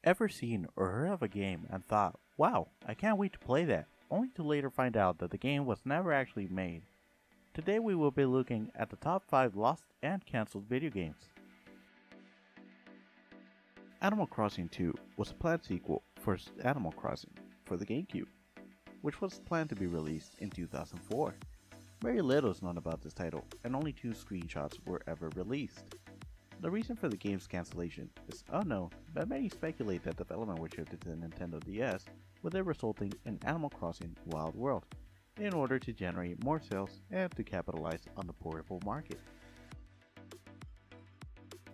Ever seen or heard of a game and thought, wow, I can't wait to play that, only to later find out that the game was never actually made? Today we will be looking at the top 5 lost and cancelled video games. Animal Crossing 2 was a planned sequel for Animal Crossing for the GameCube, which was planned to be released in 2004. Very little is known about this title, and only 2 screenshots were ever released. The reason for the game's cancellation is unknown, but many speculate that development was shifted to the Nintendo DS, with it resulting in Animal Crossing Wild World, in order to generate more sales and to capitalize on the portable market.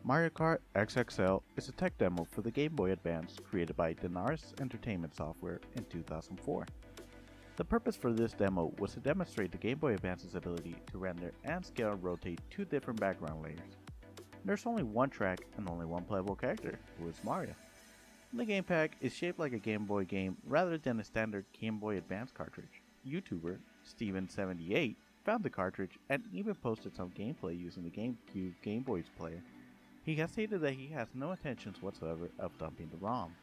Mario Kart XXL is a tech demo for the Game Boy Advance created by Denaris Entertainment Software in 2004. The purpose for this demo was to demonstrate the Game Boy Advance's ability to render and scale and rotate 2 different background layers. There's only one track and only one playable character, who is Mario. The game pack is shaped like a Game Boy game rather than a standard Game Boy Advance cartridge. YouTuber Steven78 found the cartridge and even posted some gameplay using the GameCube Game Boy's player. He has stated that he has no intentions whatsoever of dumping the ROM.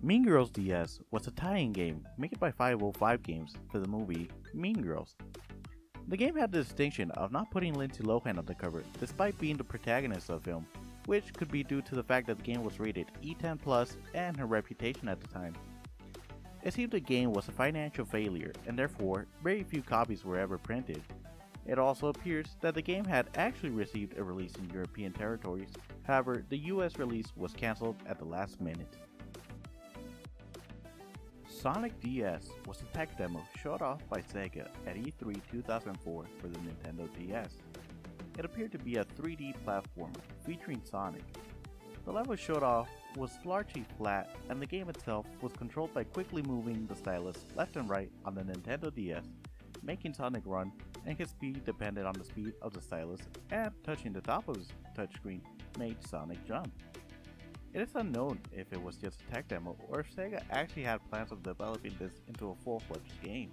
Mean Girls DS was a tie-in game made by 505 Games for the movie Mean Girls. The game had the distinction of not putting Lindsay Lohan on the cover despite being the protagonist of the film, which could be due to the fact that the game was rated E10+ and her reputation at the time. It seemed the game was a financial failure and therefore very few copies were ever printed. It also appears that the game had actually received a release in European territories, however the US release was cancelled at the last minute. Sonic DS was a tech demo showed off by Sega at E3 2004 for the Nintendo DS. It appeared to be a 3D platformer featuring Sonic. The level showed off was largely flat and the game itself was controlled by quickly moving the stylus left and right on the Nintendo DS, making Sonic run, and his speed depended on the speed of the stylus, and touching the top of his touchscreen made Sonic jump. It is unknown if it was just a tech demo or if Sega actually had plans of developing this into a full-fledged game.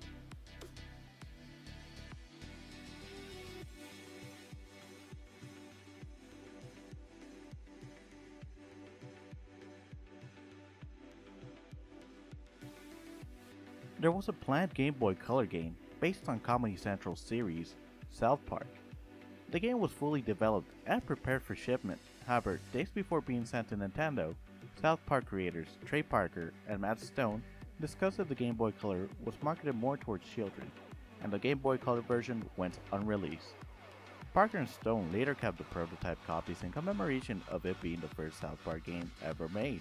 There was a planned Game Boy Color game based on Comedy Central's series, South Park. The game was fully developed and prepared for shipment. However, days before being sent to Nintendo, South Park creators Trey Parker and Matt Stone discussed that the Game Boy Color was marketed more towards children, and the Game Boy Color version went unreleased. Parker and Stone later kept the prototype copies in commemoration of it being the first South Park game ever made.